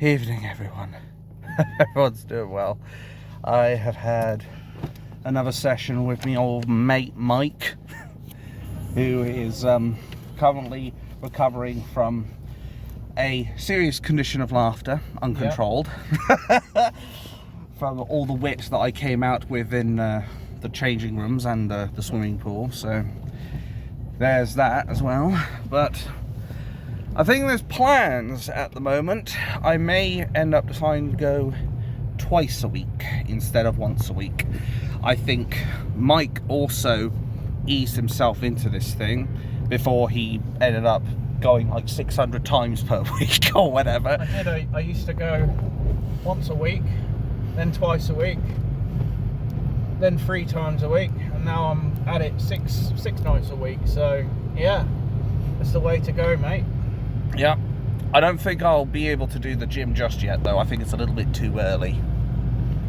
Evening, everyone. Everyone's doing well. I have had another session with me old mate Mike, who is currently recovering from a serious condition of laughter, uncontrolled, from all the wit that I came out with in the changing rooms and the swimming pool. So there's that as well. But I think there's plans at the moment. I may end up deciding to go twice a week instead of once a week. I think Mike also eased himself into this thing before he ended up going like 600 times per week or whatever. I used to go once a week, then twice a week, then 3 times a week, and now I'm at it six nights a week. So yeah, that's the way to go, mate. Yeah, I don't think I'll be able to do the gym just yet, though. I think it's a little bit too early.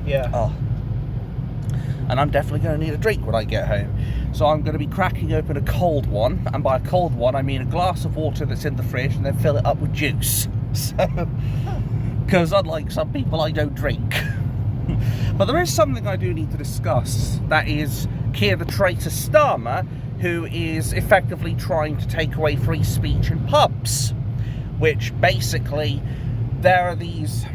Yeah. Oh. And I'm definitely going to need a drink when I get home. So I'm going to be cracking open a cold one. And by a cold one, I mean a glass of water that's in the fridge and then fill it up with juice. So, because unlike some people, I don't drink. But there is something I do need to discuss. That is Keir the Traitor Starmer, who is effectively trying to take away free speech in pubs. Which basically, there are these...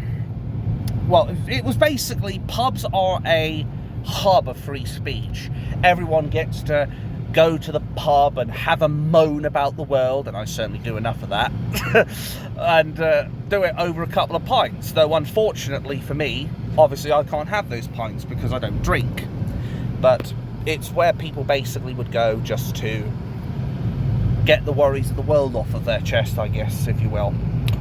Well, it was basically, pubs are a hub of free speech. Everyone gets to go to the pub and have a moan about the world, and I certainly do enough of that, and do it over a couple of pints. Though, unfortunately for me, obviously I can't have those pints because I don't drink. But it's where people basically would go just to get the worries of the world off of their chest, I guess, if you will.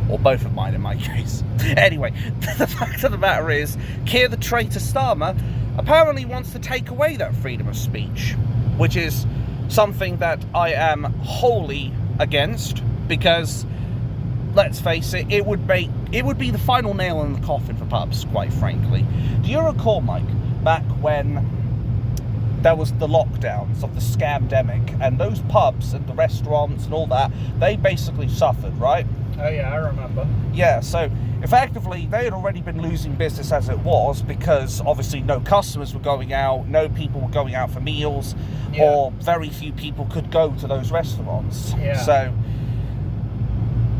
Or both of mine in my case. Anyway, the fact of the matter is, Keir the Traitor Starmer apparently wants to take away that freedom of speech, which is something that I am wholly against, because, let's face it, it would be the final nail in the coffin for pubs, quite frankly. Do you recall, Mike, back when there was the lockdowns of the scamdemic, and those pubs and the restaurants and all that, they basically suffered, right? Oh yeah, I remember. Yeah, so effectively they had already been losing business as it was, because obviously no customers were going out, no people were going out for meals, or very few people could go to those restaurants. Yeah. So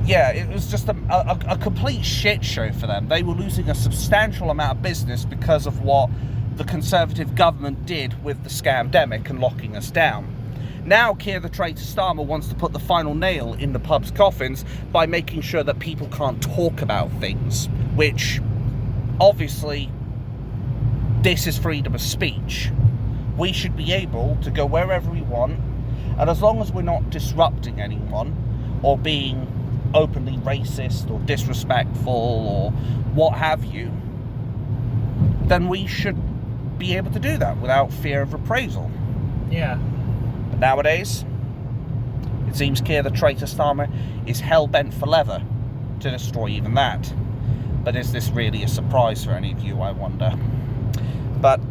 yeah, it was just a complete shit show for them. They were losing a substantial amount of business because of what the Conservative government did with the scamdemic and locking us down. Now Keir the Traitor Starmer wants to put the final nail in the pub's coffins by making sure that people can't talk about things, which, obviously, this is freedom of speech. We should be able to go wherever we want, and as long as we're not disrupting anyone, or being openly racist, or disrespectful, or what have you, then we should be able to do that without fear of reprisal. Yeah. But nowadays, it seems Keir the Traitor Starmer is hell-bent for leather to destroy even that. But is this really a surprise for any of you, I wonder? But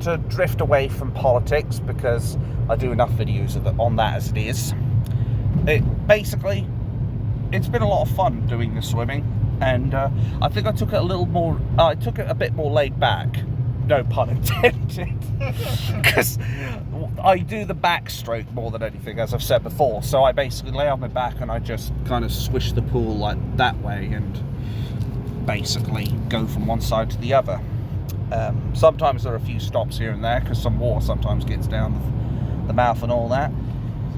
to drift away from politics, because I do enough videos on that as it is, basically, it's been a lot of fun doing the swimming, and I think I took it a bit more laid back. No pun intended. Because I do the backstroke more than anything, as I've said before. So I basically lay on my back and I just kind of swish the pool like that way and basically go from one side to the other. Sometimes there are a few stops here and there because some water sometimes gets down the mouth and all that.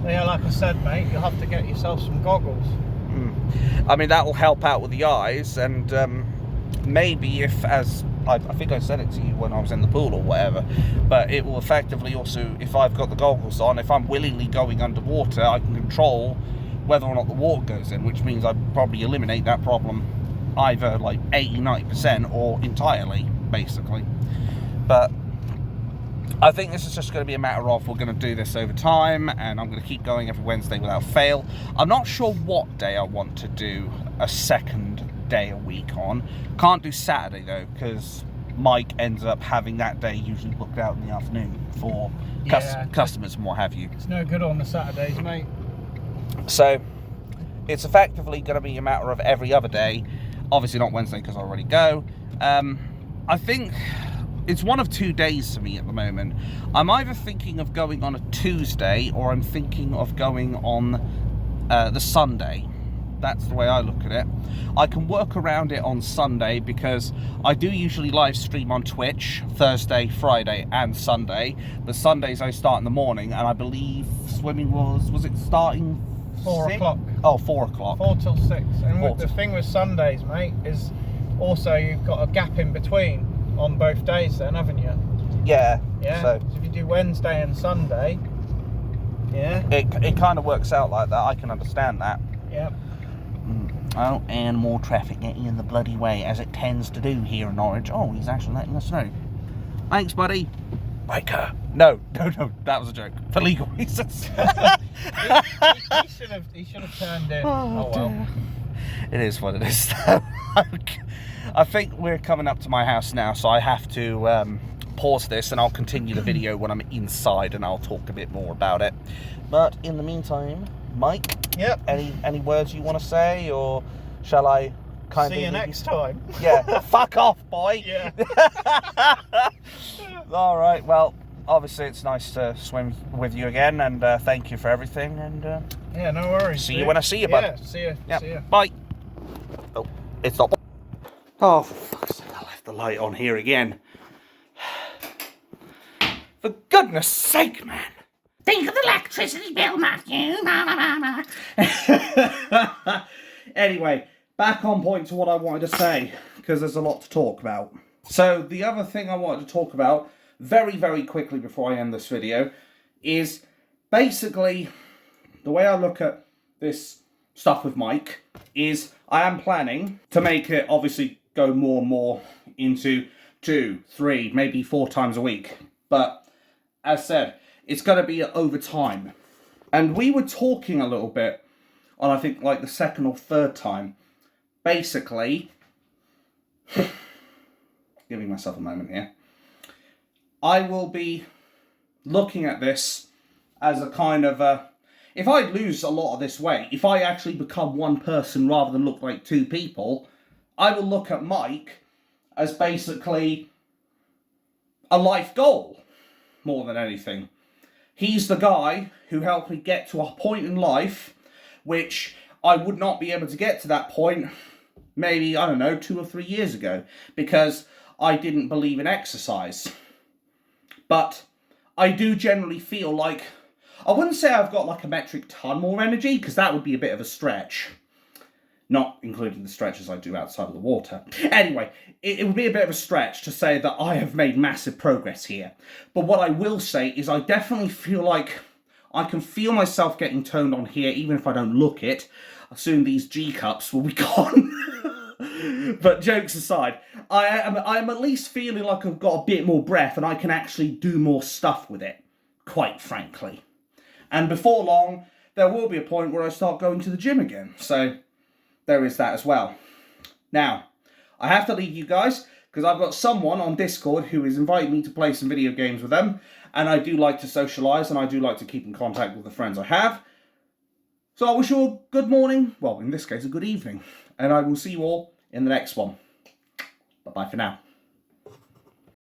Yeah, like I said, mate, you'll have to get yourself some goggles. I mean, that will help out with the eyes, and maybe if, as I think I said it to you when I was in the pool or whatever, but it will effectively also, if I've got the goggles on, if I'm willingly going underwater, I can control whether or not the water goes in, which means I'd probably eliminate that problem either like 80-90% or entirely, basically. But I think this is just going to be a matter of, we're going to do this over time, and I'm going to keep going every Wednesday without fail. I'm not sure what day I want to do a second day a week on. Can't do Saturday though, because Mike ends up having that day usually booked out in the afternoon for customers and what have you. It's no good on the Saturdays, mate. So it's effectively going to be a matter of every other day Obviously not Wednesday because I already go. I think it's one of 2 days for me at the moment. I'm either thinking of going on a Tuesday or I'm thinking of going on the Sunday. That's the way I look at it. I can work around it on Sunday because I do usually live stream on Twitch Thursday, Friday and Sunday. But Sundays I start in the morning, and I believe swimming was it starting 4 o'clock. Oh, 4 o'clock. 4 till 6. And Four the thing with Sundays, mate, is also you've got a gap in between on both days then, haven't you? Yeah. Yeah. So if you do Wednesday and Sunday, yeah. It kind of works out like that. I can understand that. Yep. Oh, and more traffic getting in the bloody way, as it tends to do here in Norwich. Oh, he's actually letting us know. Thanks, buddy. Biker. No, that was a joke. For legal reasons. he should have turned in. Oh, well. dear. It is what it is. I think we're coming up to my house now, so I have to pause this, and I'll continue the video when I'm inside, and I'll talk a bit more about it. But in the meantime, Mike, yep. Any words you want to say, or shall I kind of see you next time? Yeah. Fuck off, boy. Yeah. All right. Well, obviously it's nice to swim with you again, and thank you for everything. And yeah, no worries. see you when I see you, bud. Yeah. See you. Yeah. See you. Bye. Oh, it's not. Oh, for fuck's sake! I left the light on here again. For goodness sake, man. Think of the electricity bill, Matthew. Anyway, back on point to what I wanted to say, because there's a lot to talk about. So, the other thing I wanted to talk about, very, very quickly before I end this video, is basically, the way I look at this stuff with Mike, is I am planning to make it, obviously, go more and more into 2, 3, maybe 4 times a week. But, as said, it's going to be over time. And we were talking a little bit on, I think, like the 2nd or 3rd time. Basically, giving myself a moment here, I will be looking at this as a kind of a, if I lose a lot of this weight, if I actually become one person rather than look like 2 people, I will look at Mike as basically a life goal, more than anything. He's the guy who helped me get to a point in life which I would not be able to get to that point maybe, I don't know, 2 or 3 years ago, because I didn't believe in exercise. But I do generally feel like, I wouldn't say I've got like a metric ton more energy, because that would be a bit of a stretch. Not including the stretches I do outside of the water. Anyway, it would be a bit of a stretch to say that I have made massive progress here. But what I will say is I definitely feel like I can feel myself getting toned on here, even if I don't look it. Soon these G-cups will be gone. But jokes aside, I am at least feeling like I've got a bit more breath and I can actually do more stuff with it, quite frankly. And before long, there will be a point where I start going to the gym again. So there is that as well. Now, I have to leave you guys because I've got someone on Discord who has invited me to play some video games with them, and I do like to socialise and I do like to keep in contact with the friends I have. So I wish you all good morning, well, in this case, a good evening, and I will see you all in the next one. Bye-bye for now.